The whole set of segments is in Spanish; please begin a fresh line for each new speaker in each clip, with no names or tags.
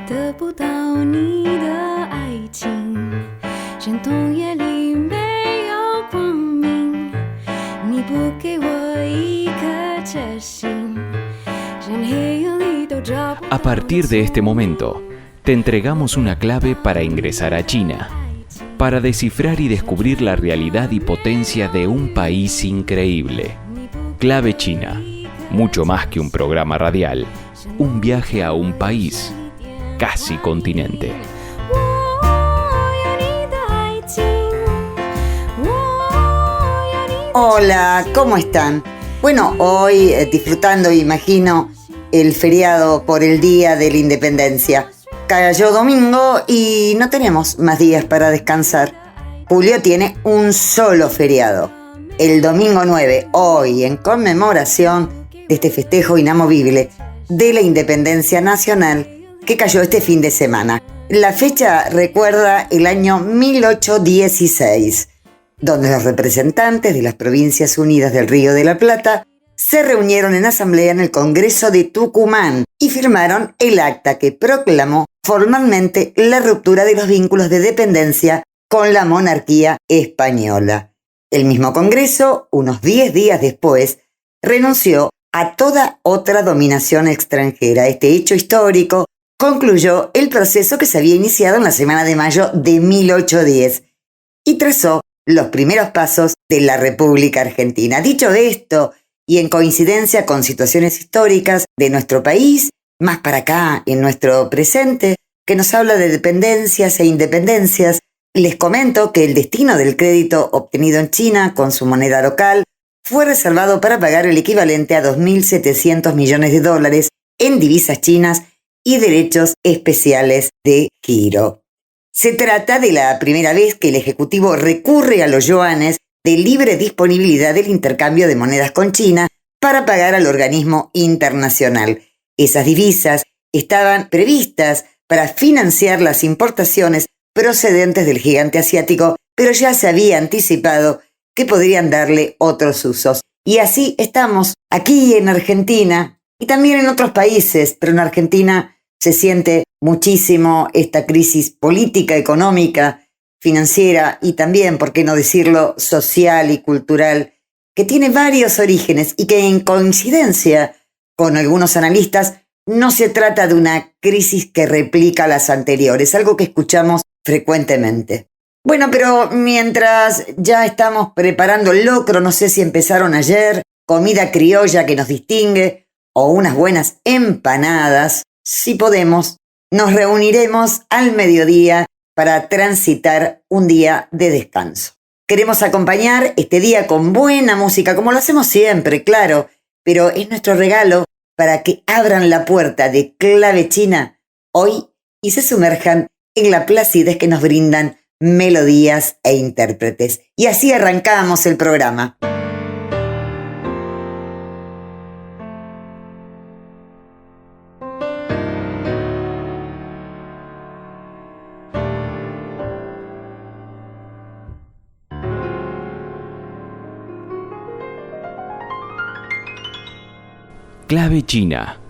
得不到你的爱情，山洞夜里没有光明，你不给我一颗决心，人黑夜里都找不到。
A partir de este momento, te entregamos una clave para ingresar a China, para descifrar y descubrir la realidad y potencia de un país increíble. Clave China, mucho más que un programa radial, un viaje a un país, casi continente.
Hola, ¿cómo están? Bueno, hoy disfrutando, imagino, el feriado por el Día de la Independencia. Cayó domingo y no tenemos más días para descansar. Julio tiene un solo feriado, el domingo 9, hoy en conmemoración de este festejo inamovible de la Independencia Nacional que cayó este fin de semana. La fecha recuerda el año 1816, donde los representantes de las Provincias Unidas del Río de la Plata se reunieron en asamblea en el Congreso de Tucumán y firmaron el acta que proclamó formalmente la ruptura de los vínculos de dependencia con la monarquía española. El mismo Congreso, unos 10 días después, renunció a toda otra dominación extranjera. Este hecho histórico concluyó el proceso que se había iniciado en la semana de mayo de 1810 y trazó los primeros pasos de la República Argentina. Dicho esto, y en coincidencia con situaciones históricas de nuestro país, más para acá, en nuestro presente, que nos habla de dependencias e independencias, les comento que el destino del crédito obtenido en China con su moneda local fue reservado para pagar el equivalente a 2.700 millones de dólares en divisas chinas y derechos especiales de giro. Se trata de la primera vez que el Ejecutivo recurre a los yuanes de libre disponibilidad del intercambio de monedas con China para pagar al organismo internacional. Esas divisas estaban previstas para financiar las importaciones procedentes del gigante asiático, pero ya se había anticipado que podrían darle otros usos. Y así estamos aquí en Argentina y también en otros países, pero en Argentina se siente muchísimo esta crisis política, económica, financiera y también, por qué no decirlo, social y cultural, que tiene varios orígenes y que en coincidencia con algunos analistas no se trata de una crisis que replica las anteriores, algo que escuchamos frecuentemente. Bueno, pero mientras ya estamos preparando el locro, no sé si empezaron ayer, comida criolla que nos distingue o unas buenas empanadas, si podemos, nos reuniremos al mediodía para transitar un día de descanso. Queremos acompañar este día con buena música, como lo hacemos siempre, claro, pero es nuestro regalo para que abran la puerta de Clave China hoy y se sumerjan en la placidez que nos brindan melodías e intérpretes. Y así arrancamos el programa.
Clave China.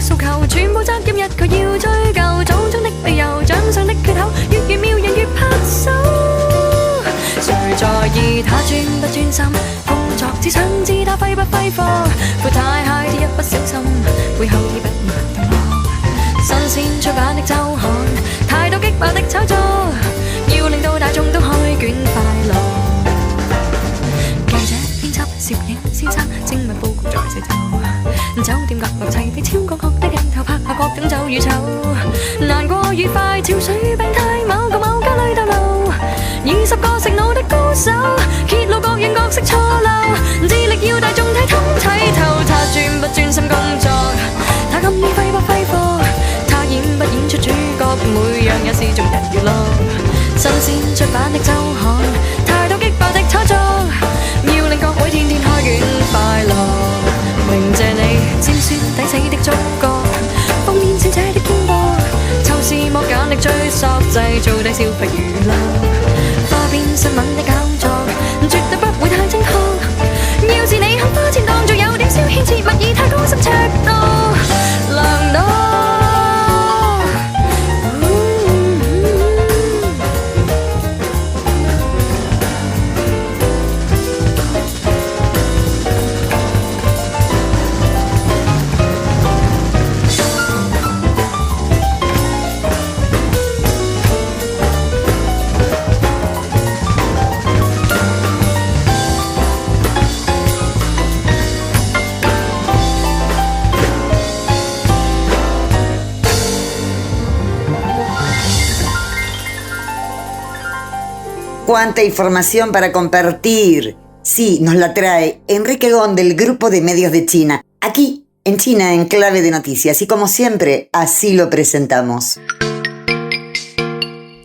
訴求，全部責任一概要追究，種種的理由，獎賞的缺口，越妙人越拍手。誰在意他專不專心工作，只想知他揮不揮霍。闊太蟹的一不小心，背後已不然同樂。新鮮出版的週刊，太多激爆的炒作，要令到大眾都開卷快樂。記者、編輯、攝影先生，精密報告在寫就。酒店角落齊備超廣角的鏡頭，拍下各種酒與醜。難過愉快，潮水病態，某個某家裏逗留。20個食腦的高手，揭露各樣角色錯漏，致力要大眾睇通睇透。他專不專心工作，他今年揮不揮霍，他演不演出主角，每樣也是眾人娛樂。新鮮出版的週刊，太多激爆的炒作，要令各位天天開卷快樂。榮謝你尖酸抵死的觸覺，封面小姐的風波，抽絲剝繭的追溯，製造的消費娛樂。花邊新聞的搞作，絕對不會太正確。要是你肯花錢當作有點消遣，切勿以太高深尺度量度。
Cuánta información para compartir. Sí, nos la trae Enrique Gón del Grupo de Medios de China. Aquí, en China, en Clave de Noticias. Y como siempre, así lo presentamos.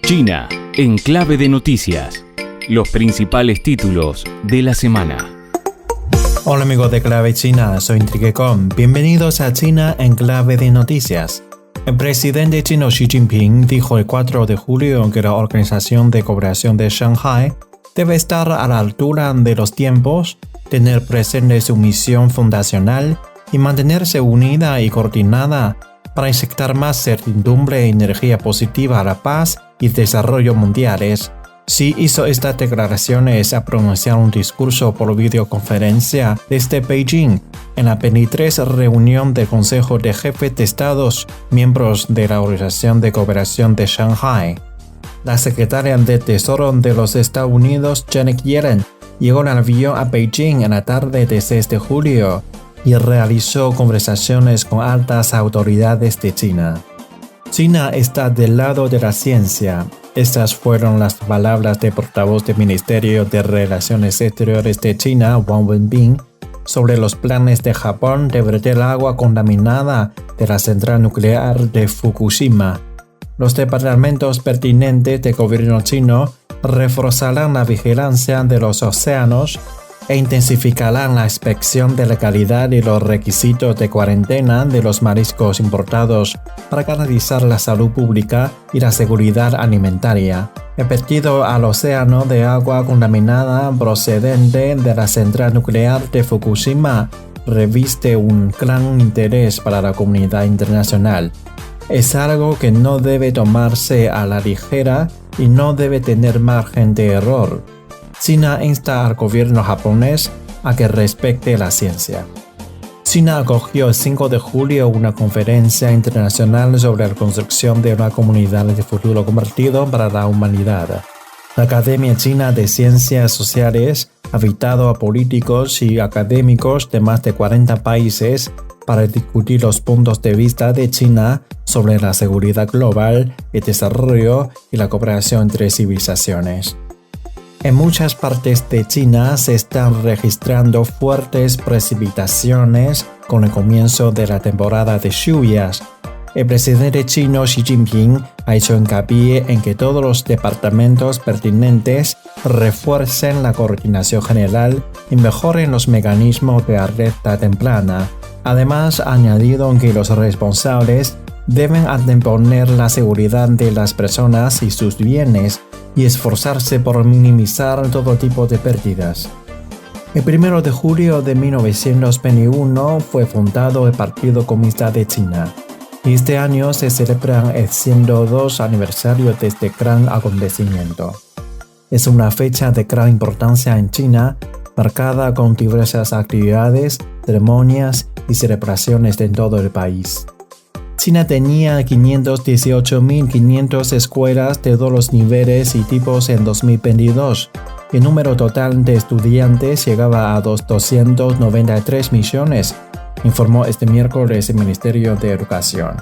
China, en Clave de Noticias. Los principales títulos de la semana.
Hola amigos de Clave China, soy Enrique Gón. Bienvenidos a China en Clave de Noticias. El presidente chino Xi Jinping dijo el 4 de julio que la Organización de Cooperación de Shanghái debe estar a la altura de los tiempos, tener presente su misión fundacional y mantenerse unida y coordinada para inyectar más certidumbre e energía positiva a la paz y desarrollo mundiales. Xi hizo estas declaraciones a pronunciar un discurso por videoconferencia desde Beijing en la 23 reunión del Consejo de Jefes de Estados, miembros de la Organización de Cooperación de Shanghái. La secretaria de Tesoro de los Estados Unidos, Janet Yellen, llegó en avión a Beijing en la tarde del 6 de julio y realizó conversaciones con altas autoridades de China. China está del lado de la ciencia. Estas fueron las palabras del portavoz del Ministerio de Relaciones Exteriores de China, Wang Wenbin, sobre los planes de Japón de verter agua contaminada de la central nuclear de Fukushima. Los departamentos pertinentes del gobierno chino reforzarán la vigilancia de los océanos e intensificarán la inspección de la calidad y los requisitos de cuarentena de los mariscos importados para garantizar la salud pública y la seguridad alimentaria. El vertido al océano de agua contaminada procedente de la central nuclear de Fukushima reviste un gran interés para la comunidad internacional. Es algo que no debe tomarse a la ligera y no debe tener margen de error. China insta al gobierno japonés a que respete la ciencia. China acogió el 5 de julio una conferencia internacional sobre la construcción de una comunidad de futuro compartido para la humanidad. La Academia China de Ciencias Sociales ha invitado a políticos y académicos de más de 40 países para discutir los puntos de vista de China sobre la seguridad global, el desarrollo y la cooperación entre civilizaciones. En muchas partes de China se están registrando fuertes precipitaciones con el comienzo de la temporada de lluvias. El presidente chino Xi Jinping ha hecho hincapié en que todos los departamentos pertinentes refuercen la coordinación general y mejoren los mecanismos de alerta temprana. Además, ha añadido que los responsables deben anteponer la seguridad de las personas y sus bienes y esforzarse por minimizar todo tipo de pérdidas. El 1 de julio de 1921 fue fundado el Partido Comunista de China. Y este año se celebra el 102 aniversario de este gran acontecimiento. Es una fecha de gran importancia en China, marcada con diversas actividades, ceremonias y celebraciones en todo el país. China tenía 518.500 escuelas de todos los niveles y tipos en 2022. El número total de estudiantes llegaba a 293 millones, informó este miércoles el Ministerio de Educación.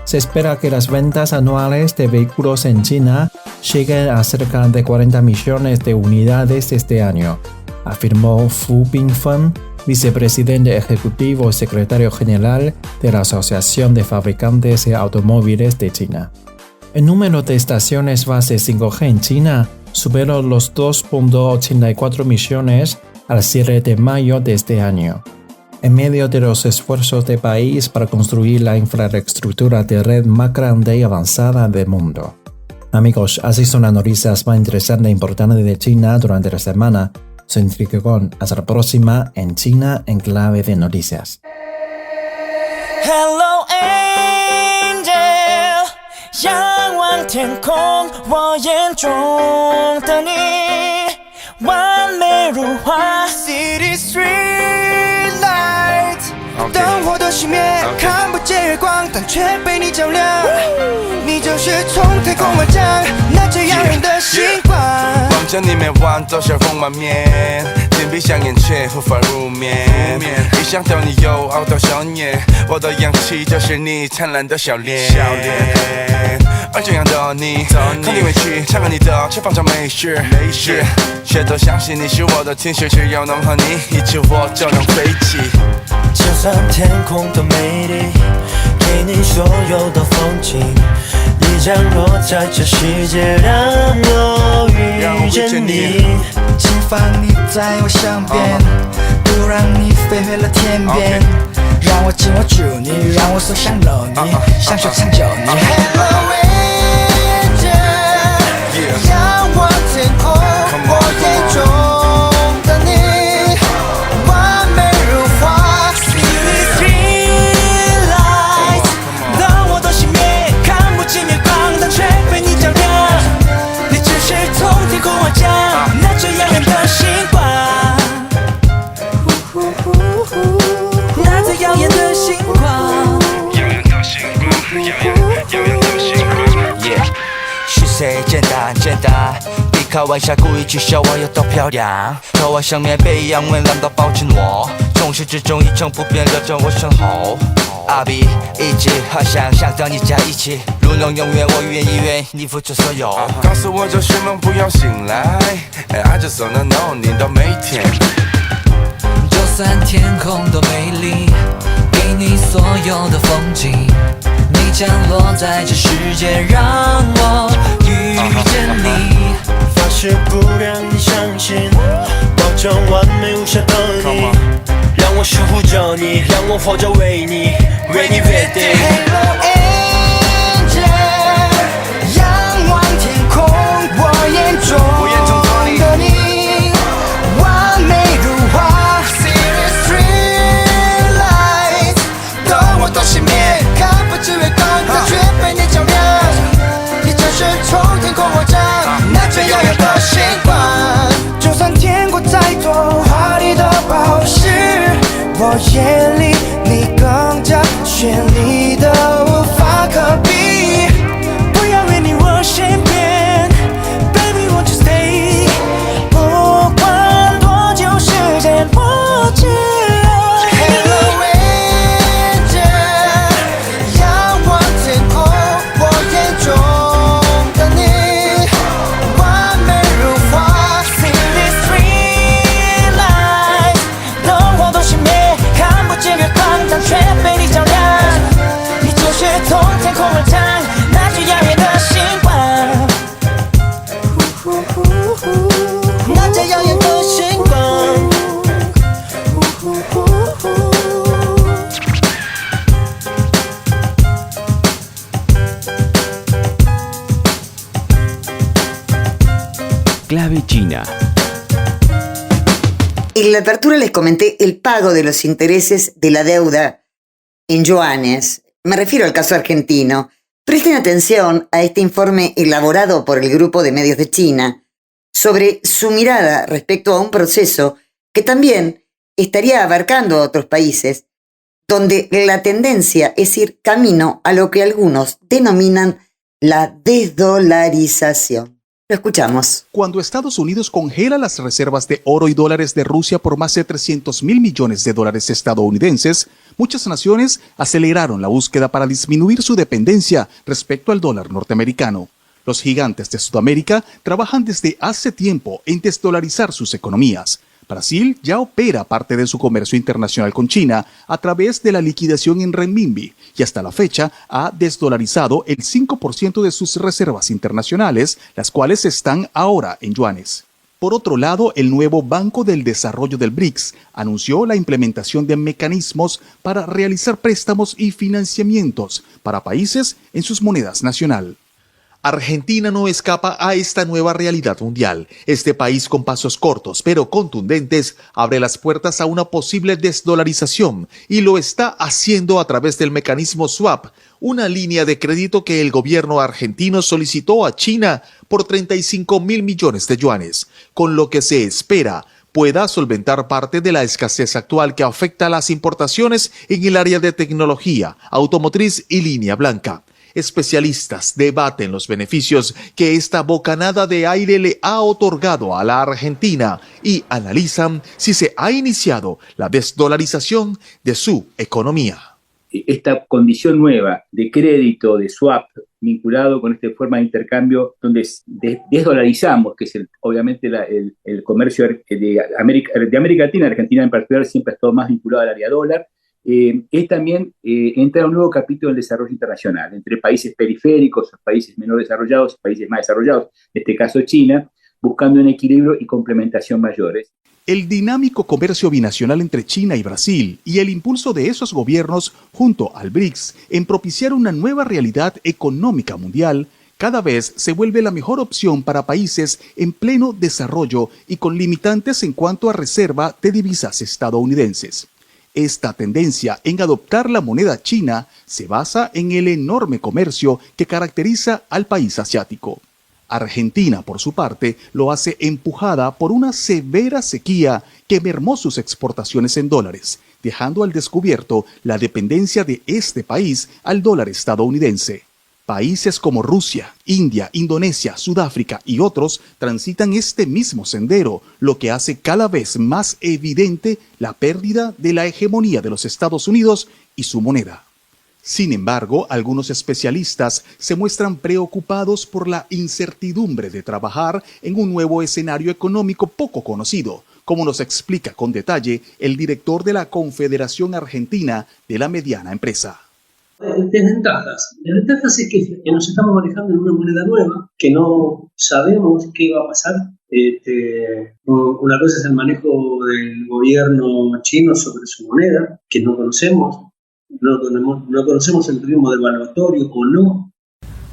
Se espera que las ventas anuales de vehículos en China lleguen a cerca de 40 millones de unidades este año, afirmó Fu Bingfen, vicepresidente ejecutivo y secretario general de la Asociación de Fabricantes de Automóviles de China. El número de estaciones base 5G en China superó los 2.84 millones al cierre de mayo de este año. En medio de los esfuerzos del país para construir la infraestructura de red más grande y avanzada del mundo. Amigos, así son las noticias más interesantes e importantes de China durante la semana. Soy Enrique Gon. Hasta la próxima en China en clave de noticias.
Hello Angel， 仰望天空，我眼中的你，完美如画。City street lights， 灯火都熄灭，看不见月光，但却被你照亮。你就是从天空而降，那最耀眼的星光。望着你每晚都笑容满面，紧闭上眼却无法入眠。一想到你又熬到少年，我的氧气就是你灿烂的笑脸。而这样的你，肯定委屈，唱歌你的却放着没事，却都相信你是我的天使，只要能和你一起，我就能飞起。就算天空多美丽，给你所有的风景，你降落在这世界，让我遇见你。轻放你在我身边，不让你飞回了天边，让我紧握住你，让我所想搂你，享受长久你。Hello Angel， 仰望天空，我眼中的你，完美如画。City street lights， 灯火都熄灭，看不见月光，但却被你照亮。你只是从天空而降，那最耀眼的星光。那最耀眼的星光。She say 简单简单，别开玩笑，故意取笑我有多漂亮。渴望像棉被一样温暖到抱紧我，从始至终一成不变，留在我身后。I'll be 一直好想到你在一起，如能永远，我愿意为你付出所有。告诉我这睡梦不要醒来 I just wanna know 你的每天。就算天空多美丽，给你所有的风景，你降落在这世界，让我遇见你。发誓不让你伤心，保证完美无瑕的你，让我守护着你，让我活着为你，为你决定。Hello Angel， 仰望天空，我眼中的你，完美如画。City street lights， 灯火都熄灭，看不见月光，但却被你照亮。你就是从天空而降，那最耀眼的星光。就算天国再多华丽的宝石，我眼里你更加绚丽的无法可比。不要远离我身边 ，Baby won't you stay？ 不管多久时间，我只爱你。Hello Angel， 仰望天空，我眼中的你，完美如画。City street lights， 灯火都熄灭，看不见月光，但却被你照亮。你就是从天空而降，那最耀眼的星光。那最耀眼的星光。
Clave China.
En la apertura les comenté el pago de los intereses de la deuda en yuanes. Me refiero al caso argentino. Presten atención a este informe elaborado por el Grupo de Medios de China sobre su mirada respecto a un proceso que también estaría abarcando a otros países, donde la tendencia es ir camino a lo que algunos denominan la desdolarización. Lo escuchamos.
Cuando Estados Unidos congela las reservas de oro y dólares de Rusia por más de 300.000 millones de dólares estadounidenses, muchas naciones aceleraron la búsqueda para disminuir su dependencia respecto al dólar norteamericano. Los gigantes de Sudamérica trabajan desde hace tiempo en desdolarizar sus economías. Brasil ya opera parte de su comercio internacional con China a través de la liquidación en renminbi y hasta la fecha ha desdolarizado el 5% de sus reservas internacionales, las cuales están ahora en yuanes. Por otro lado, el nuevo Banco del Desarrollo del BRICS anunció la implementación de mecanismos para realizar préstamos y financiamientos para países en sus monedas nacional. Argentina no escapa a esta nueva realidad mundial. Este país con pasos cortos pero contundentes abre las puertas a una posible desdolarización y lo está haciendo a través del mecanismo swap, una línea de crédito que el gobierno argentino solicitó a China por 35.000 millones de yuanes, con lo que se espera pueda solventar parte de la escasez actual que afecta a las importaciones en el área de tecnología, automotriz y línea blanca. Especialistas debaten los beneficios que esta bocanada de aire le ha otorgado a la Argentina y analizan si se ha iniciado la desdolarización de su economía.
Esta condición nueva de crédito, de swap, vinculado con esta forma de intercambio donde desdolarizamos, que es obviamente el comercio de América Latina, Argentina en particular siempre ha estado más vinculado al área dólar, es también entra un nuevo capítulo del desarrollo internacional, entre países periféricos, países menos desarrollados, países más desarrollados, en este caso China, buscando un equilibrio y complementación mayores.
El dinámico comercio binacional entre China y Brasil y el impulso de esos gobiernos junto al BRICS en propiciar una nueva realidad económica mundial cada vez se vuelve la mejor opción para países en pleno desarrollo y con limitantes en cuanto a reserva de divisas estadounidenses. Esta tendencia en adoptar la moneda china se basa en el enorme comercio que caracteriza al país asiático. Argentina, por su parte, lo hace empujada por una severa sequía que mermó sus exportaciones en dólares, dejando al descubierto la dependencia de este país al dólar estadounidense. Países como Rusia, India, Indonesia, Sudáfrica y otros transitan este mismo sendero, lo que hace cada vez más evidente la pérdida de la hegemonía de los Estados Unidos y su moneda. Sin embargo, algunos especialistas se muestran preocupados por la incertidumbre de trabajar en un nuevo escenario económico poco conocido, como nos explica con detalle el director de la Confederación Argentina de la Mediana Empresa.
Desventajas. Desventajas es que nos estamos manejando en una moneda nueva, que no sabemos qué va a pasar. Una cosa es el manejo del gobierno chino sobre su moneda, que no conocemos. No conocemos el ritmo devaluatorio o no.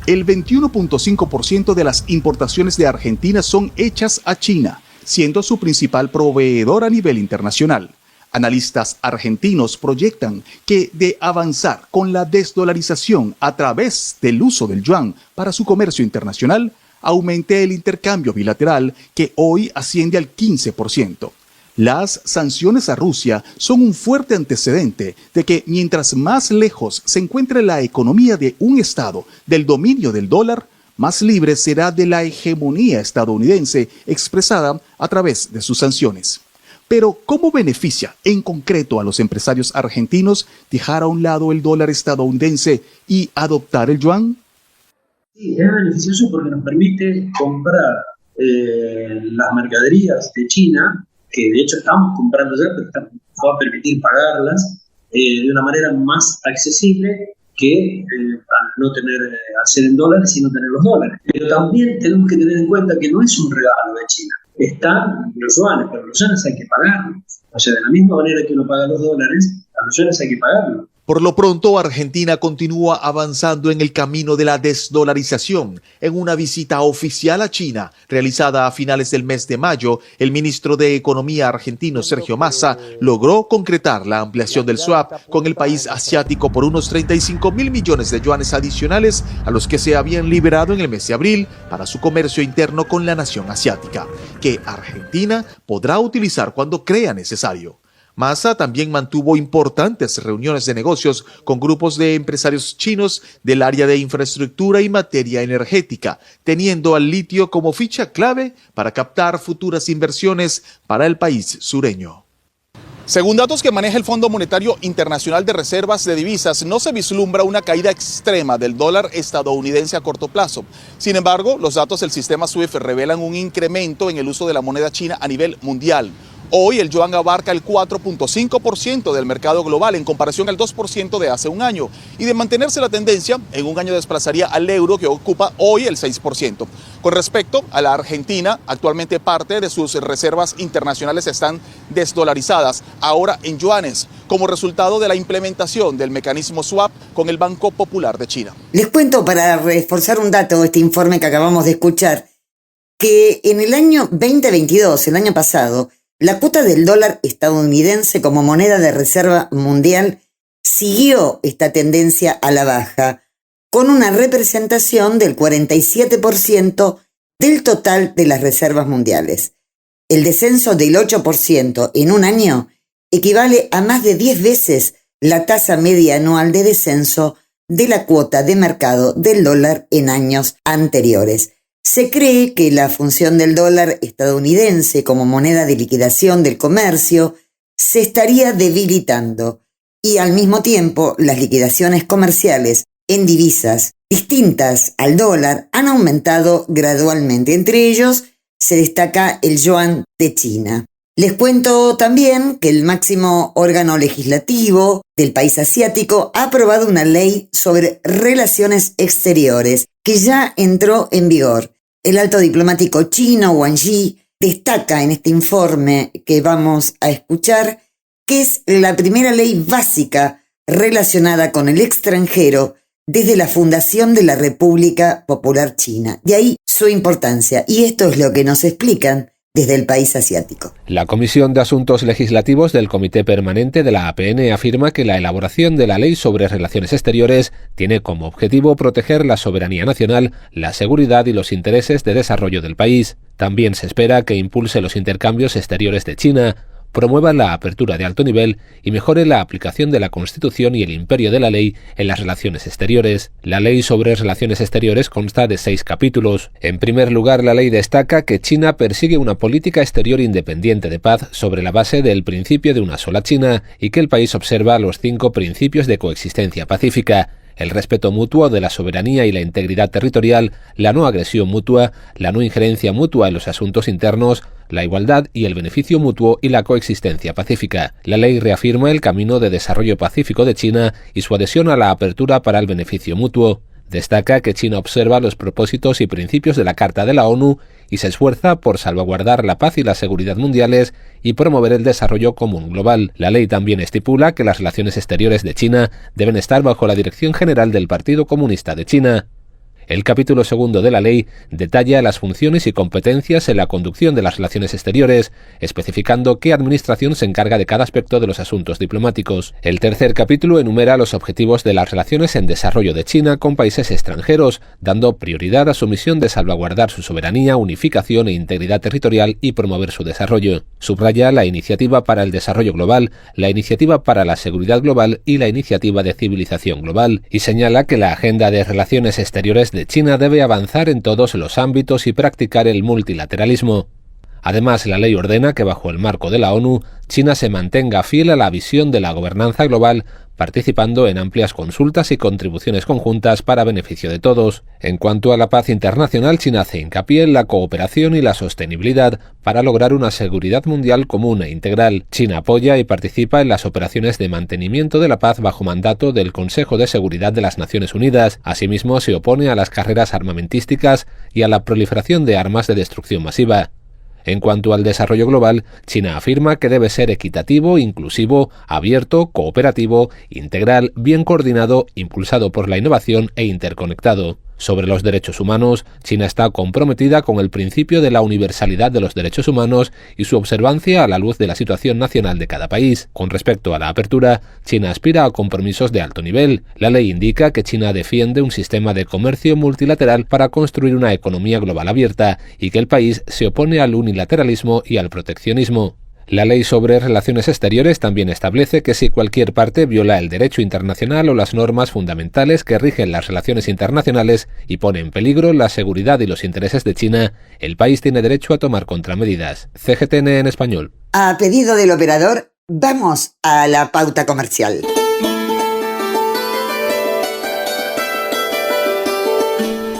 El 21.5% de las importaciones de Argentina son hechas a China, siendo su principal proveedor a nivel internacional. Analistas argentinos proyectan que de avanzar con la desdolarización a través del uso del yuan para su comercio internacional, aumente el intercambio bilateral que hoy asciende al 15%. Las sanciones a Rusia son un fuerte antecedente de que mientras más lejos se encuentre la economía de un Estado del dominio del dólar, más libre será de la hegemonía estadounidense expresada a través de sus sanciones. Pero, ¿cómo beneficia en concreto a los empresarios argentinos dejar a un lado el dólar estadounidense y adoptar el yuan?
Sí, es beneficioso porque nos permite comprar las mercaderías de China, que de hecho estamos comprando ya, pero nos va a permitir pagarlas de una manera más accesible que al no tener, al ser en dólares y no tener los dólares. Pero también tenemos que tener en cuenta que no es un regalo de China. Están los yuanes, pero los yuanes hay que pagarlos. O sea, de la misma manera que uno paga los dólares, a los yuanes hay que pagarlos.
Por lo pronto, Argentina continúa avanzando en el camino de la desdolarización. En una visita oficial a China, realizada a finales del mes de mayo, el ministro de Economía argentino Sergio Massa logró concretar la ampliación del swap con el país asiático por unos 35.000 millones de yuanes adicionales a los que se habían liberado en el mes de abril para su comercio interno con la nación asiática, que Argentina podrá utilizar cuando crea necesario. Massa también mantuvo importantes reuniones de negocios con grupos de empresarios chinos del área de infraestructura y materia energética, teniendo al litio como ficha clave para captar futuras inversiones para el país sureño. Según datos que maneja el Fondo Monetario Internacional de Reservas de Divisas, no se vislumbra una caída extrema del dólar estadounidense a corto plazo. Sin embargo, los datos del sistema SWIFT revelan un incremento en el uso de la moneda china a nivel mundial. Hoy el yuan abarca el 4.5% del mercado global en comparación al 2% de hace un año. Y de mantenerse la tendencia, en un año desplazaría al euro que ocupa hoy el 6%. Con respecto a la Argentina, actualmente parte de sus reservas internacionales están desdolarizadas, ahora en yuanes, como resultado de la implementación del mecanismo swap con el Banco Popular de China.
Les cuento, para reforzar un dato, este informe que acabamos de escuchar, que en el año 2022, el año pasado, la cuota del dólar estadounidense como moneda de reserva mundial siguió esta tendencia a la baja, con una representación del 47% del total de las reservas mundiales. El descenso del 8% en un año equivale a más de 10 veces la tasa media anual de descenso de la cuota de mercado del dólar en años anteriores. Se cree que la función del dólar estadounidense como moneda de liquidación del comercio se estaría debilitando y al mismo tiempo las liquidaciones comerciales en divisas distintas al dólar han aumentado gradualmente. Entre ellos se destaca el yuan de China. Les cuento también que el máximo órgano legislativo del país asiático ha aprobado una ley sobre relaciones exteriores que ya entró en vigor. El alto diplomático chino Wang Yi destaca en este informe que vamos a escuchar que es la primera ley básica relacionada con el extranjero desde la fundación de la República Popular China. De ahí su importancia, y esto es lo que nos explican desde el país asiático.
La Comisión de Asuntos Legislativos del Comité Permanente de la APN afirma que la elaboración de la Ley sobre Relaciones Exteriores tiene como objetivo proteger la soberanía nacional, la seguridad y los intereses de desarrollo del país. También se espera que impulse los intercambios exteriores de China, promueva la apertura de alto nivel y mejore la aplicación de la Constitución y el imperio de la ley en las relaciones exteriores. La Ley sobre Relaciones Exteriores consta de 6 capítulos. En primer lugar, la ley destaca que China persigue una política exterior independiente de paz sobre la base del principio de una sola China y que el país observa los 5 principios de coexistencia pacífica: el respeto mutuo de la soberanía y la integridad territorial, la no agresión mutua, la no injerencia mutua en los asuntos internos, la igualdad y el beneficio mutuo y la coexistencia pacífica. La ley reafirma el camino de desarrollo pacífico de China y su adhesión a la apertura para el beneficio mutuo. Destaca que China observa los propósitos y principios de la Carta de la ONU y se esfuerza por salvaguardar la paz y la seguridad mundiales y promover el desarrollo común global. La ley también estipula que las relaciones exteriores de China deben estar bajo la dirección general del Partido Comunista de China. El capítulo 2 de la ley detalla las funciones y competencias en la conducción de las relaciones exteriores, especificando qué administración se encarga de cada aspecto de los asuntos diplomáticos. El tercer capítulo enumera los objetivos de las relaciones en desarrollo de China con países extranjeros, dando prioridad a su misión de salvaguardar su soberanía, unificación e integridad territorial y promover su desarrollo. Subraya la iniciativa para el desarrollo global, la iniciativa para la seguridad global y la iniciativa de civilización global, y señala que la agenda de relaciones exteriores de China debe avanzar en todos los ámbitos y practicar el multilateralismo. Además, la ley ordena que bajo el marco de la ONU, China se mantenga fiel a la visión de la gobernanza global, participando en amplias consultas y contribuciones conjuntas para beneficio de todos. En cuanto a la paz internacional, China hace hincapié en la cooperación y la sostenibilidad para lograr una seguridad mundial común e integral. China apoya y participa en las operaciones de mantenimiento de la paz bajo mandato del Consejo de Seguridad de las Naciones Unidas. Asimismo, se opone a las carreras armamentísticas y a la proliferación de armas de destrucción masiva. En cuanto al desarrollo global, China afirma que debe ser equitativo, inclusivo, abierto, cooperativo, integral, bien coordinado, impulsado por la innovación e interconectado. Sobre los derechos humanos, China está comprometida con el principio de la universalidad de los derechos humanos y su observancia a la luz de la situación nacional de cada país. Con respecto a la apertura, China aspira a compromisos de alto nivel. La ley indica que China defiende un sistema de comercio multilateral para construir una economía global abierta y que el país se opone al unilateralismo y al proteccionismo. La Ley sobre Relaciones Exteriores también establece que si cualquier parte viola el derecho internacional o las normas fundamentales que rigen las relaciones internacionales y pone en peligro la seguridad y los intereses de China, el país tiene derecho a tomar contramedidas. CGTN en español.
A pedido del operador, vamos a la pauta comercial.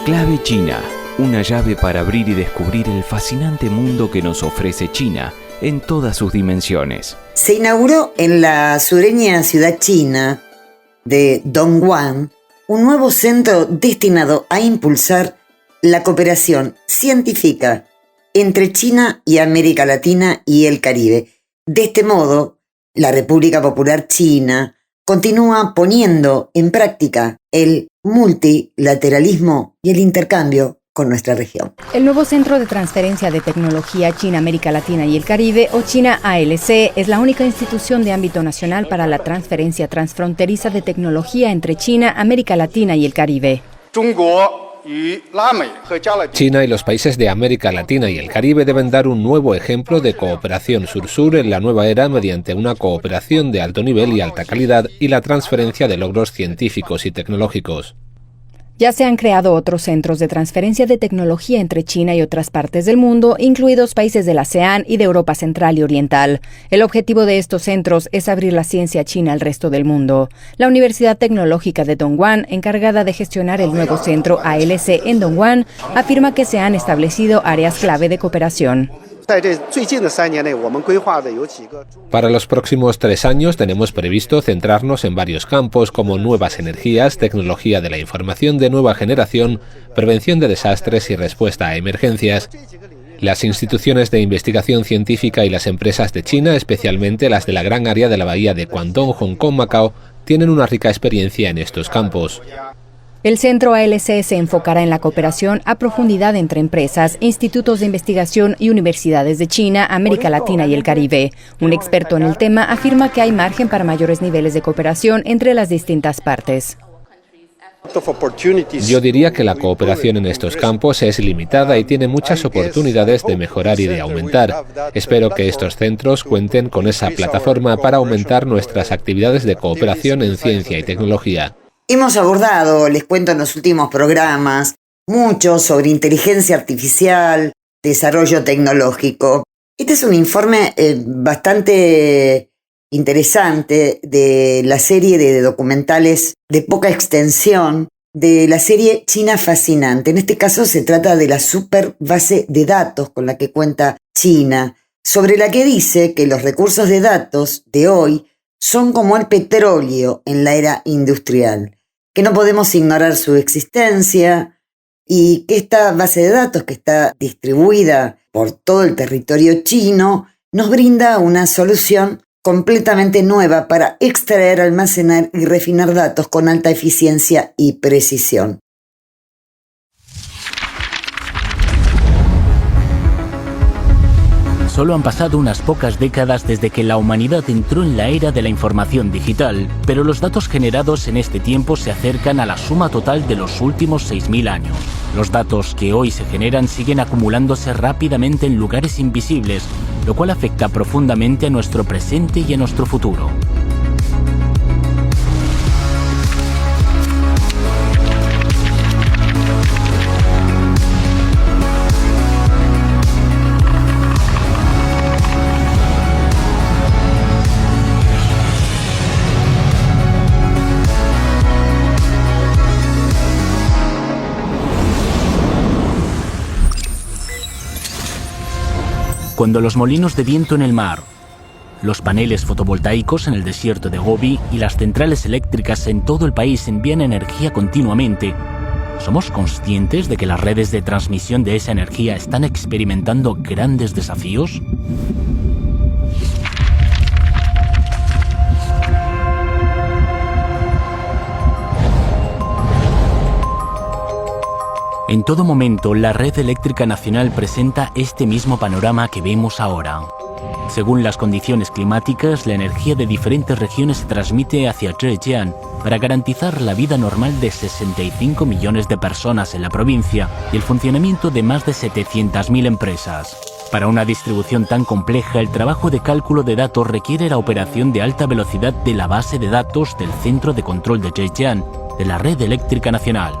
Clave China, una llave para abrir y descubrir el fascinante mundo que nos ofrece China en todas sus dimensiones.
Se inauguró en la sureña ciudad china de Dongguan un nuevo centro destinado a impulsar la cooperación científica entre China y América Latina y el Caribe. De este modo, la República Popular China continúa poniendo en práctica el multilateralismo y el intercambio con nuestra región.
El nuevo Centro de Transferencia de Tecnología China, América Latina y el Caribe, o China ALC, es la única institución de ámbito nacional para la transferencia transfronteriza de tecnología entre China, América Latina y el Caribe.
China y los países de América Latina y el Caribe deben dar un nuevo ejemplo de cooperación sur-sur en la nueva era mediante una cooperación de alto nivel y alta calidad y la transferencia de logros científicos y tecnológicos.
Ya se han creado otros centros de transferencia de tecnología entre China y otras partes del mundo, incluidos países de la ASEAN y de Europa Central y Oriental. El objetivo de estos centros es abrir la ciencia china al resto del mundo. La Universidad Tecnológica de Dongguan, encargada de gestionar el nuevo centro ALC en Dongguan, afirma que se han establecido áreas clave de cooperación.
Para los próximos 3 años tenemos previsto centrarnos en varios campos como nuevas energías, tecnología de la información de nueva generación, prevención de desastres y respuesta a emergencias. Las instituciones de investigación científica y las empresas de China, especialmente las de la gran área de la bahía de Guangdong, Hong Kong, Macao, tienen una rica experiencia en estos campos.
El centro ALC se enfocará en la cooperación a profundidad entre empresas, institutos de investigación y universidades de China, América Latina y el Caribe. Un experto en el tema afirma que hay margen para mayores niveles de cooperación entre las distintas partes.
Yo diría que la cooperación en estos campos es limitada y tiene muchas oportunidades de mejorar y de aumentar. Espero que estos centros cuenten con esa plataforma para aumentar nuestras actividades de cooperación en ciencia y tecnología.
Hemos abordado, les cuento en los últimos programas, mucho sobre inteligencia artificial, desarrollo tecnológico. Este es un informe bastante interesante de la serie de documentales de poca extensión, de la serie China Fascinante. En este caso se trata de la super base de datos con la que cuenta China, sobre la que dice que los recursos de datos de hoy son como el petróleo en la era industrial, que no podemos ignorar su existencia y que esta base de datos, que está distribuida por todo el territorio chino, nos brinda una solución completamente nueva para extraer, almacenar y refinar datos con alta eficiencia y precisión.
Solo han pasado unas pocas décadas desde que la humanidad entró en la era de la información digital, pero los datos generados en este tiempo se acercan a la suma total de los últimos 6.000 años. Los datos que hoy se generan siguen acumulándose rápidamente en lugares invisibles, lo cual afecta profundamente a nuestro presente y a nuestro futuro. Cuando los molinos de viento en el mar, los paneles fotovoltaicos en el desierto de Gobi y las centrales eléctricas en todo el país envían energía continuamente, ¿Somos conscientes de que las redes de transmisión de esa energía están experimentando grandes desafíos? En todo momento, la red eléctrica nacional presenta este mismo panorama que vemos ahora. Según las condiciones climáticas, la energía de diferentes regiones se transmite hacia Zhejiang para garantizar la vida normal de 65 millones de personas en la provincia y el funcionamiento de más de 700.000 empresas. Para una distribución tan compleja, el trabajo de cálculo de datos requiere la operación de alta velocidad de la base de datos del Centro de Control de Zhejiang, de la Red Eléctrica Nacional.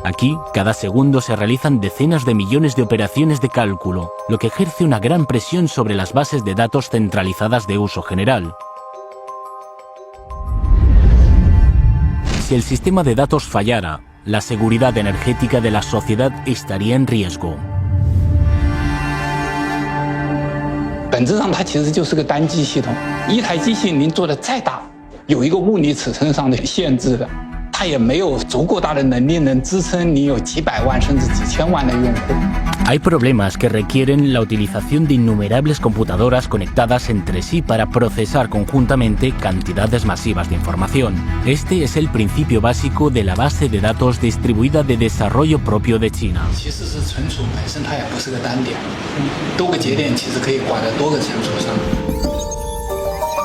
Aquí, cada segundo se realizan decenas de millones de operaciones de cálculo, lo que ejerce una gran presión sobre las bases de datos centralizadas de uso general. Si el sistema de datos fallara, la seguridad energética de la sociedad estaría en riesgo.
本质上它其实就是个单机系统，一台机器您做的再大，有一个物理尺寸上的限制的，它也没有足够大的能力能支撑你有几百万甚至几千万的用户。
Hay problemas que requieren la utilización de innumerables computadoras conectadas entre sí para procesar conjuntamente cantidades masivas de información. Este es el principio básico de la base de datos distribuida de desarrollo propio de China.
其实是存储本身它也不是个单点，多个节点其实可以挂在多个存储上。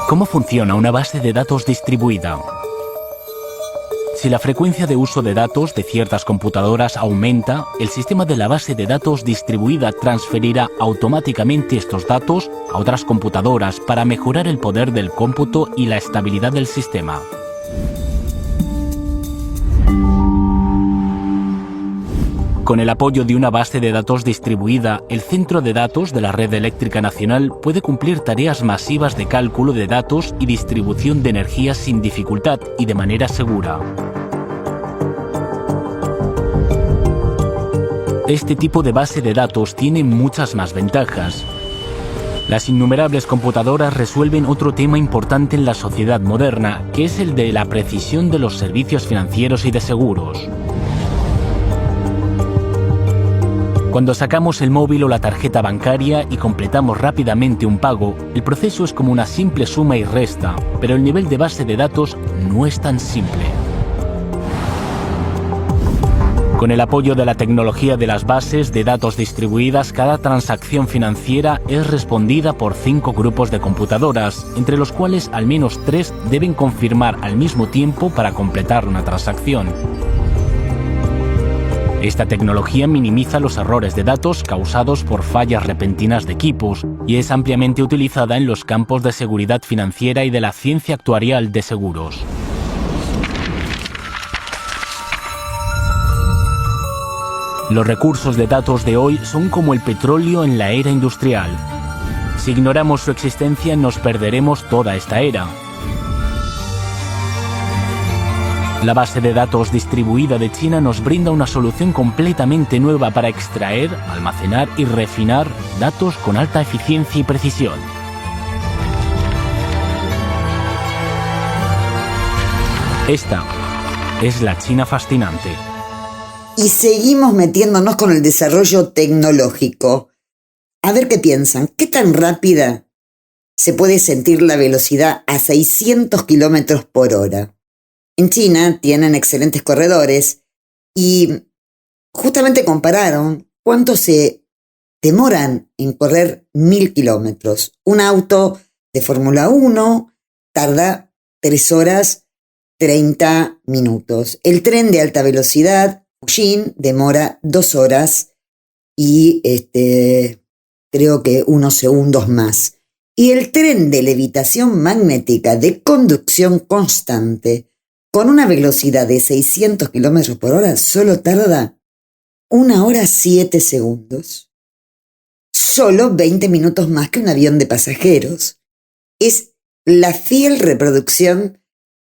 ¿Cómo funciona una base de datos distribuida? Si la frecuencia de uso de datos de ciertas computadoras aumenta, el sistema de la base de datos distribuida transferirá automáticamente estos datos a otras computadoras para mejorar el poder del cómputo y la estabilidad del sistema. Con el apoyo de una base de datos distribuida, el centro de datos de la Red Eléctrica Nacional puede cumplir tareas masivas de cálculo de datos y distribución de energía sin dificultad y de manera segura. Este tipo de base de datos tiene muchas más ventajas. Las innumerables computadoras resuelven otro tema importante en la sociedad moderna, que es el de la precisión de los servicios financieros y de seguros. Cuando sacamos el móvil o la tarjeta bancaria y completamos rápidamente un pago, el proceso es como una simple suma y resta, pero el nivel de base de datos no es tan simple. Con el apoyo de la tecnología de las bases de datos distribuidas, cada transacción financiera es respondida por 5 grupos de computadoras, entre los cuales al menos 3 deben confirmar al mismo tiempo para completar una transacción. Esta tecnología minimiza los errores de datos causados por fallas repentinas de equipos y es ampliamente utilizada en los campos de seguridad financiera y de la ciencia actuarial de seguros. Los recursos de datos de hoy son como el petróleo en la era industrial. Si ignoramos su existencia, nos perderemos toda esta era. La base de datos distribuida de China nos brinda una solución completamente nueva para extraer, almacenar y refinar datos con alta eficiencia y precisión. Esta es la China fascinante.
Y seguimos metiéndonos con el desarrollo tecnológico. A ver qué piensan. ¿Qué tan rápida se puede sentir la velocidad a 600 kilómetros por hora? En China tienen excelentes corredores y justamente compararon cuánto se demoran en correr 1000 kilómetros. Un auto de Fórmula 1 tarda 3 horas 30 minutos. El tren de alta velocidad Fuxin demora 2 horas y creo que unos segundos más. Y el tren de levitación magnética de conducción constante con una velocidad de 600 kilómetros por hora solo tarda 1 hora 7 segundos. Solo 20 minutos más que un avión de pasajeros. Es la fiel reproducción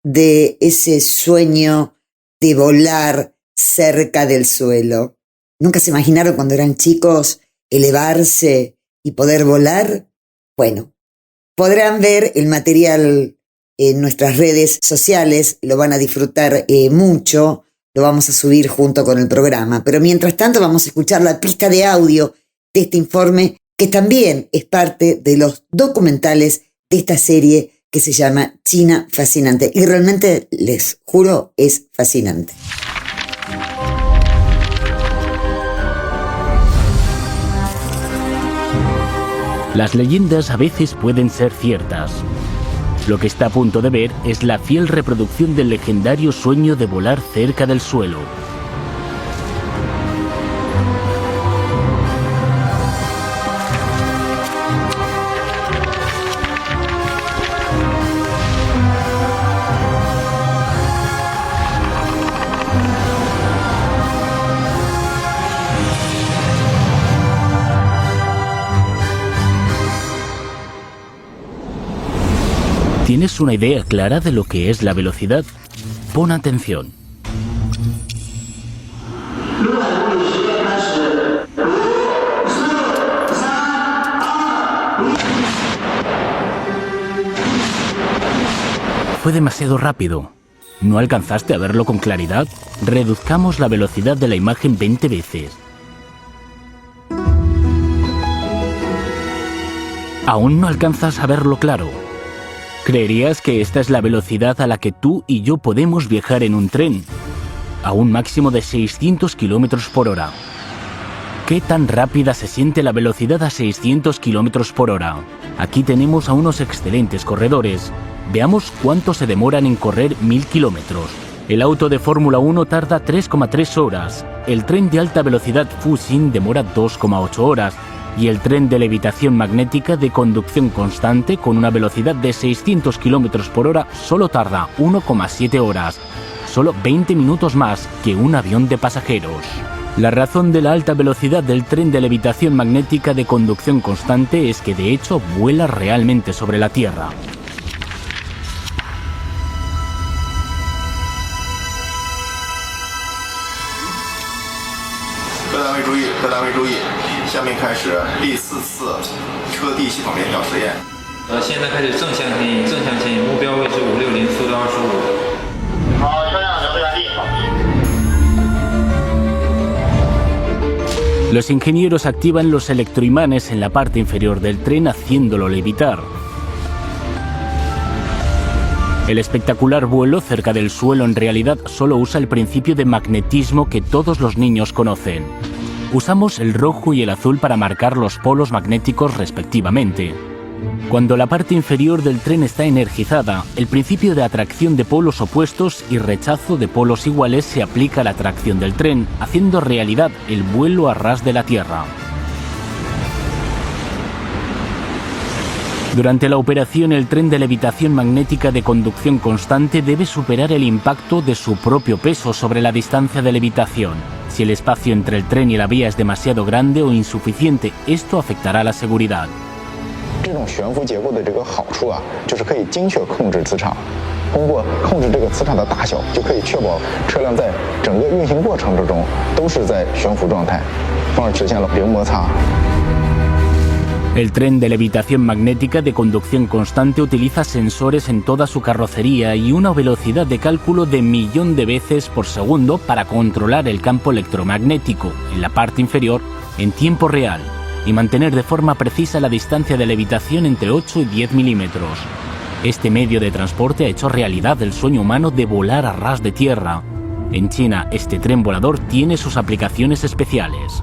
de ese sueño de volar cerca del suelo. ¿Nunca se imaginaron cuando eran chicos elevarse y poder volar? Bueno, podrán ver el material en nuestras redes sociales, lo van a disfrutar mucho lo vamos a subir junto con el programa. Pero mientras tanto vamos a escuchar la pista de audio de este informe, que también es parte de los documentales de esta serie que se llama China Fascinante. Y realmente, les juro, es fascinante.
Las leyendas a veces pueden ser ciertas. Lo que está a punto de ver es la fiel reproducción del legendario sueño de volar cerca del suelo. ¿Tienes una idea clara de lo que es la velocidad? Pon atención. Fue demasiado rápido. ¿No alcanzaste a verlo con claridad? Reduzcamos la velocidad de la imagen 20 veces. ¿Aún no alcanzas a verlo claro? ¿Creerías que esta es la velocidad a la que tú y yo podemos viajar en un tren? A un máximo de 600 km por hora. ¿Qué tan rápida se siente la velocidad a 600 km por hora? Aquí tenemos a unos excelentes corredores. Veamos cuánto se demoran en correr 1000 kilómetros. El auto de Fórmula 1 tarda 3,3 horas. El tren de alta velocidad Fuxing demora 2,8 horas. Y el tren de levitación magnética de conducción constante con una velocidad de 600 km por hora solo tarda 1,7 horas, solo 20 minutos más que un avión de pasajeros. La razón de la alta velocidad del tren de levitación magnética de conducción constante es que de hecho vuela realmente sobre la Tierra. Los ingenieros activan los electroimanes en la parte inferior del tren haciéndolo levitar. El espectacular vuelo cerca del suelo en realidad solo usa el principio de magnetismo que todos los niños conocen. Usamos el rojo y el azul para marcar los polos magnéticos respectivamente. Cuando la parte inferior del tren está energizada, el principio de atracción de polos opuestos y rechazo de polos iguales se aplica a la tracción del tren, haciendo realidad el vuelo a ras de la Tierra. Durante la operación, el tren de levitación magnética de conducción constante debe superar el impacto de su propio peso sobre la distancia de levitación. Si el espacio entre el tren y la vía es demasiado grande o insuficiente, esto afectará la seguridad. El tren de levitación magnética de conducción constante utiliza sensores en toda su carrocería y una velocidad de cálculo de 1.000.000 de veces por segundo para controlar el campo electromagnético en la parte inferior en tiempo real y mantener de forma precisa la distancia de levitación entre 8 y 10 milímetros. Este medio de transporte ha hecho realidad el sueño humano de volar a ras de tierra. En China, este tren volador tiene sus aplicaciones especiales.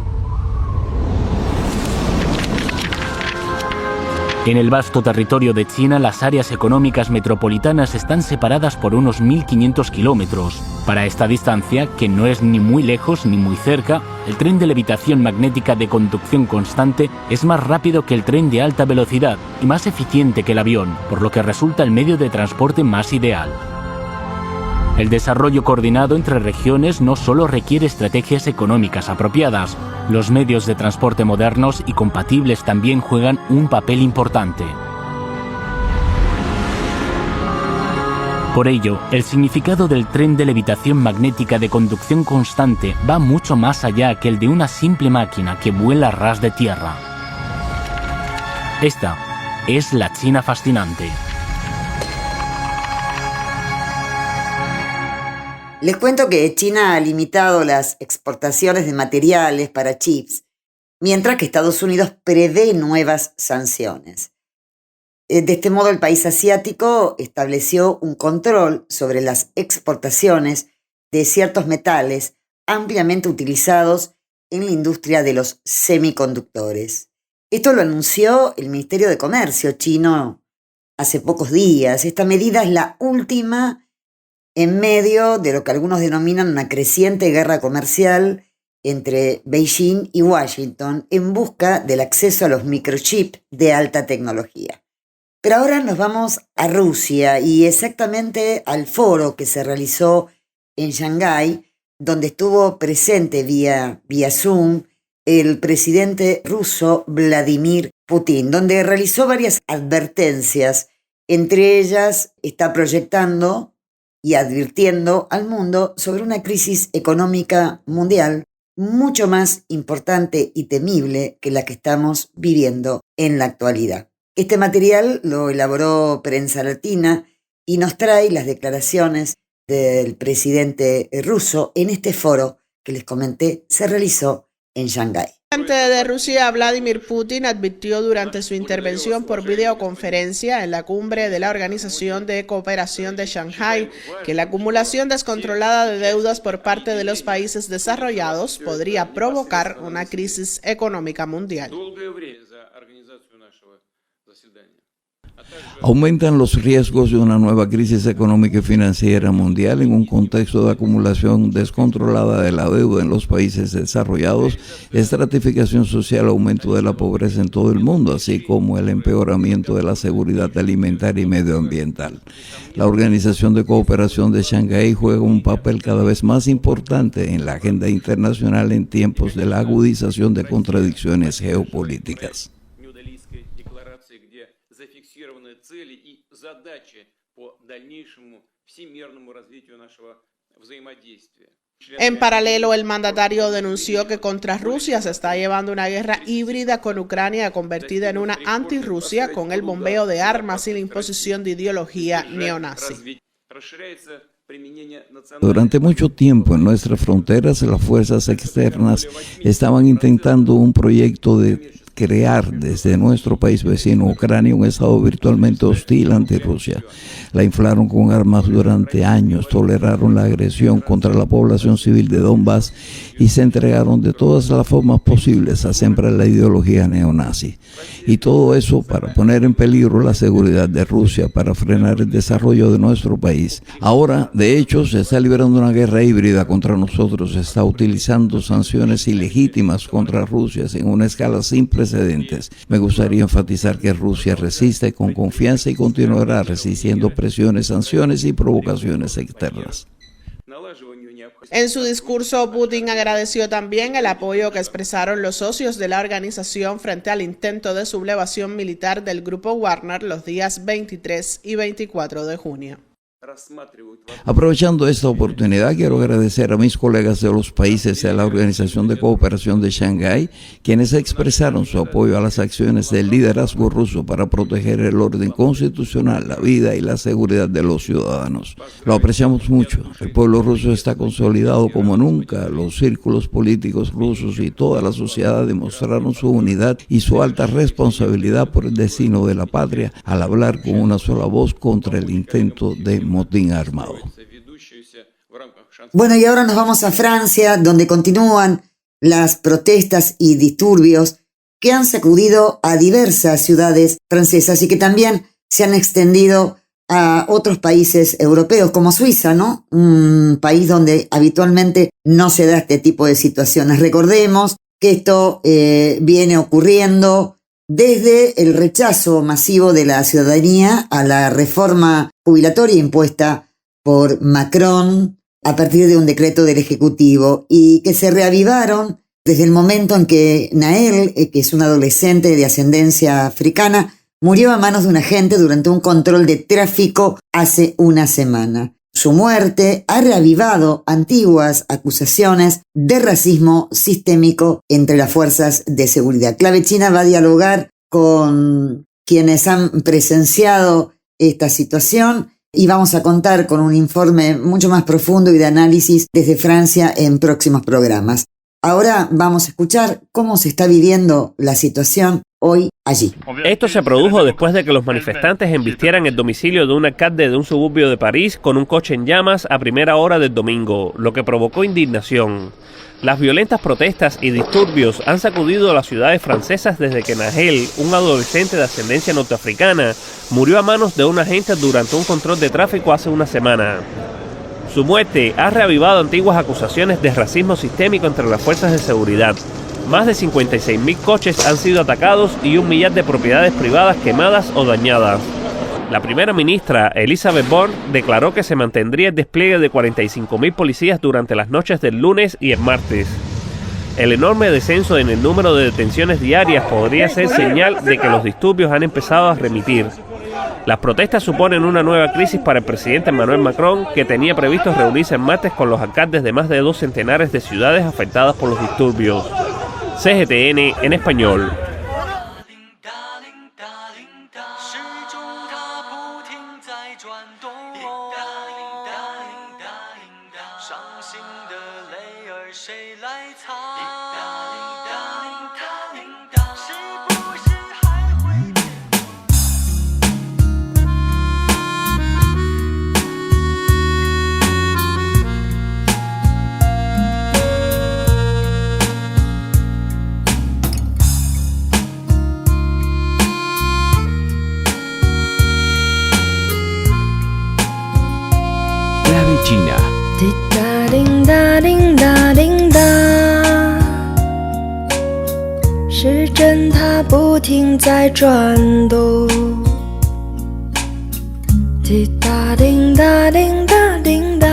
En el vasto territorio de China, las áreas económicas metropolitanas están separadas por unos 1.500 kilómetros. Para esta distancia, que no es ni muy lejos ni muy cerca, el tren de levitación magnética de conducción constante es más rápido que el tren de alta velocidad y más eficiente que el avión, por lo que resulta el medio de transporte más ideal. El desarrollo coordinado entre regiones no solo requiere estrategias económicas apropiadas, los medios de transporte modernos y compatibles también juegan un papel importante. Por ello, el significado del tren de levitación magnética de conducción constante va mucho más allá que el de una simple máquina que vuela a ras de tierra. Esta es la China fascinante.
Les cuento que China ha limitado las exportaciones de materiales para chips, mientras que Estados Unidos prevé nuevas sanciones. De este modo, el país asiático estableció un control sobre las exportaciones de ciertos metales ampliamente utilizados en la industria de los semiconductores. Esto lo anunció el Ministerio de Comercio chino hace pocos días. Esta medida es la última en medio de lo que algunos denominan una creciente guerra comercial entre Beijing y Washington en busca del acceso a los microchips de alta tecnología. Pero ahora nos vamos a Rusia y exactamente al foro que se realizó en Shanghái, donde estuvo presente vía Zoom el presidente ruso Vladimir Putin, donde realizó varias advertencias. Entre ellas está proyectando y advirtiendo al mundo sobre una crisis económica mundial mucho más importante y temible que la que estamos viviendo en la actualidad. Este material lo elaboró Prensa Latina y nos trae las declaraciones del presidente ruso en este foro que les comenté se realizó en Shanghái.
El presidente de Rusia, Vladimir Putin, advirtió durante su intervención por videoconferencia en la cumbre de la Organización de Cooperación de Shanghái que la acumulación descontrolada de deudas por parte de los países desarrollados podría provocar una crisis económica mundial.
Aumentan los riesgos de una nueva crisis económica y financiera mundial en un contexto de acumulación descontrolada de la deuda en los países desarrollados, estratificación social, aumento de la pobreza en todo el mundo, así como el empeoramiento de la seguridad alimentaria y medioambiental. La Organización de Cooperación de Shanghái juega un papel cada vez más importante en la agenda internacional en tiempos de la agudización de contradicciones geopolíticas.
En paralelo, el mandatario denunció que contra Rusia se está llevando una guerra híbrida con Ucrania convertida en una anti-Rusia con el bombeo de armas y la imposición de ideología neonazi.
Durante mucho tiempo en nuestras fronteras las fuerzas externas estaban intentando un proyecto de crear desde nuestro país vecino, Ucrania, un estado virtualmente hostil ante Rusia. La inflaron con armas durante años, toleraron la agresión contra la población civil de Donbass y se entregaron de todas las formas posibles a sembrar la ideología neonazi. Y todo eso para poner en peligro la seguridad de Rusia, para frenar el desarrollo de nuestro país. Ahora, de hecho, se está librando una guerra híbrida contra nosotros, se está utilizando sanciones ilegítimas contra Rusia en una escala sin precedentes. Me gustaría enfatizar que Rusia resiste con confianza y continuará resistiendo presiones, sanciones y provocaciones externas.
En su discurso, Putin agradeció también el apoyo que expresaron los socios de la organización frente al intento de sublevación militar del grupo Wagner los días 23 y 24 de junio.
Aprovechando esta oportunidad, quiero agradecer a mis colegas de los países de la Organización de Cooperación de Shanghái, quienes expresaron su apoyo a las acciones del liderazgo ruso para proteger el orden constitucional, la vida y la seguridad de los ciudadanos. Lo apreciamos mucho. El pueblo ruso está consolidado como nunca. Los círculos políticos rusos y toda la sociedad demostraron su unidad y su alta responsabilidad por el destino de la patria al hablar con una sola voz contra el intento de motín armado.
Bueno, y ahora nos vamos a Francia, donde continúan las protestas y disturbios que han sacudido a diversas ciudades francesas y que también se han extendido a otros países europeos, como Suiza, ¿no? Un país donde habitualmente no se da este tipo de situaciones. Recordemos que esto viene ocurriendo desde el rechazo masivo de la ciudadanía a la reforma jubilatoria impuesta por Macron a partir de un decreto del Ejecutivo y que se reavivaron desde el momento en que Nael, que es un adolescente de ascendencia africana, murió a manos de un agente durante un control de tráfico hace una semana. Su muerte ha reavivado antiguas acusaciones de racismo sistémico entre las fuerzas de seguridad. Clave China va a dialogar con quienes han presenciado esta situación. y vamos a contar con un informe mucho más profundo y de análisis desde Francia en próximos programas. Ahora vamos a escuchar cómo se está viviendo la situación hoy allí.
Esto se produjo después de que los manifestantes embistieran el domicilio de un alcalde de un suburbio de París con un coche en llamas a primera hora del domingo, lo que provocó indignación. Las violentas protestas y disturbios han sacudido a las ciudades francesas desde que Nahel, un adolescente de ascendencia norteafricana, murió a manos de un agente durante un control de tráfico hace una semana. Su muerte ha reavivado antiguas acusaciones de racismo sistémico entre las fuerzas de seguridad. Más de 56.000 coches han sido atacados y 1 millar de propiedades privadas quemadas o dañadas. La primera ministra, Elisabeth Borne, declaró que se mantendría el despliegue de 45.000 policías durante las noches del lunes y el martes. El enorme descenso en el número de detenciones diarias podría ser señal de que los disturbios han empezado a remitir. Las protestas suponen una nueva crisis para el presidente Emmanuel Macron, que tenía previsto reunirse el martes con los alcaldes de más de 2 centenares de ciudades afectadas por los disturbios. CGTN en español.
China.
滴答叮答叮答叮答，时针它不停在转动。滴答叮答叮答叮答，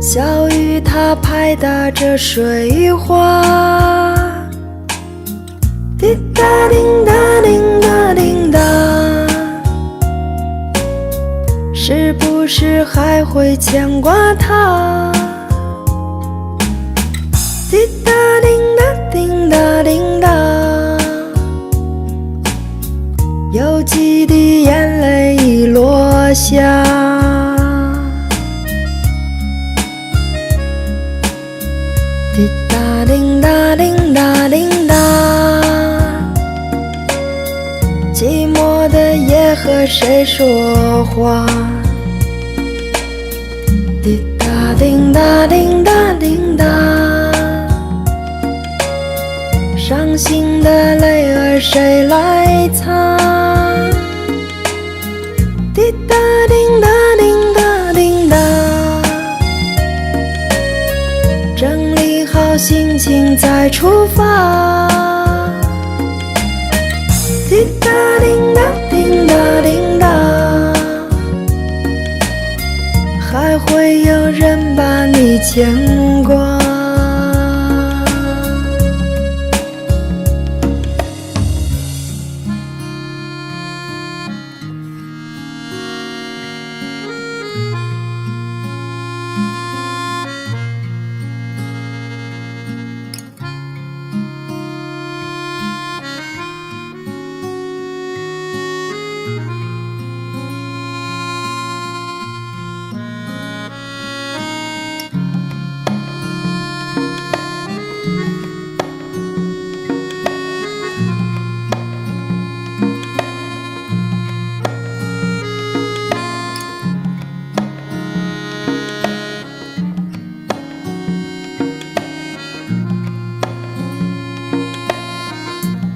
小雨它拍打着水花。滴答叮答叮答叮答。是不是还会牵挂他？滴答叮答叮答叮答，有几滴眼泪已落下。滴答叮答叮答叮答，寂寞的夜和谁说话？滴答叮答叮答叮答，伤心的泪儿谁来擦？滴答叮答叮答叮答，整理好心情再出发。滴答叮答叮答叮答，还会有人把你牵挂。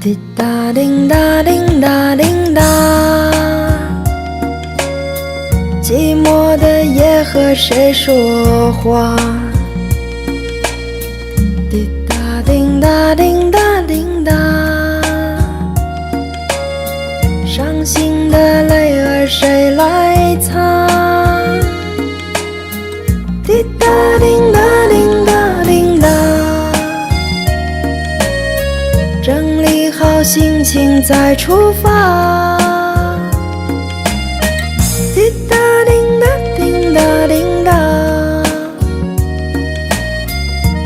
滴答叮答叮答叮答，寂寞的夜和谁说话？滴答叮答叮答叮答，伤心的泪儿谁来擦？滴答叮答叮答叮答，整理好心情再出发。滴答叮答叮答叮答，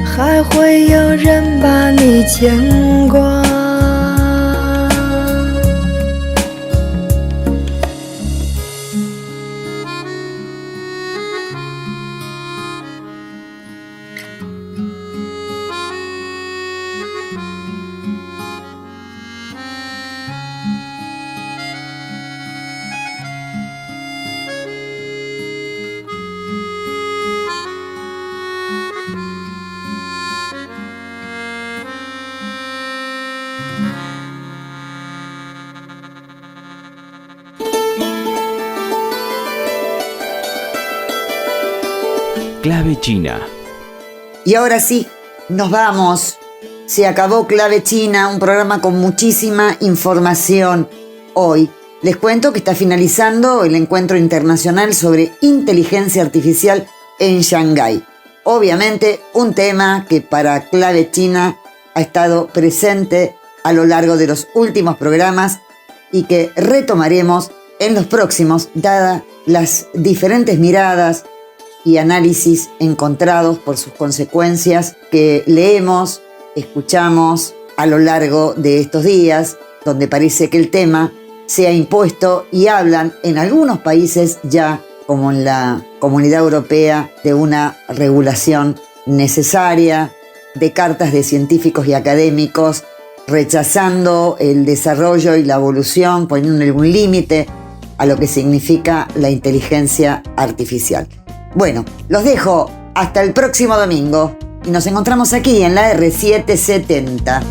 还会有人把你牵挂。
Clave China.
Y ahora sí, nos vamos. Se acabó Clave China, un programa con muchísima información. Hoy les cuento que está finalizando el encuentro internacional sobre inteligencia artificial en Shanghái. Obviamente un tema que para Clave China ha estado presente a lo largo de los últimos programas y que retomaremos en los próximos, dadas las diferentes miradas y análisis encontrados por sus consecuencias que leemos, escuchamos a lo largo de estos días, donde parece que el tema se ha impuesto y hablan en algunos países ya, como en la Comunidad Europea, de una regulación necesaria, de cartas de científicos y académicos rechazando el desarrollo y la evolución, poniéndole un límite a lo que significa la inteligencia artificial. Bueno, los dejo hasta el próximo domingo y nos encontramos aquí en la R770.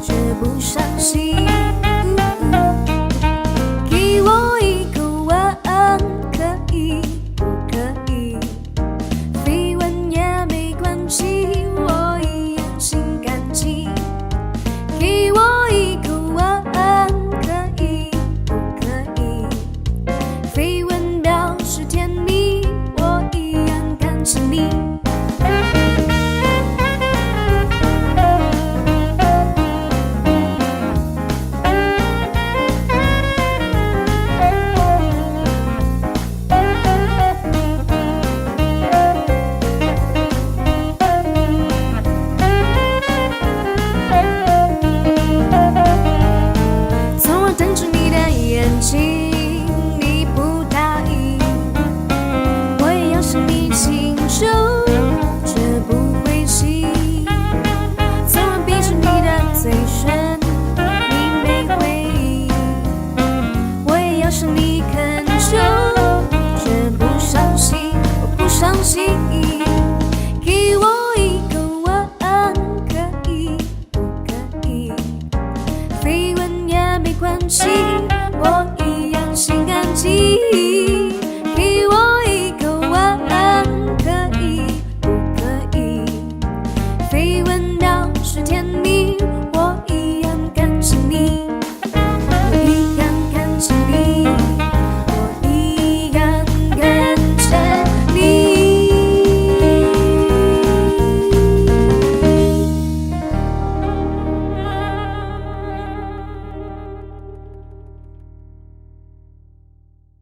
绝不伤心。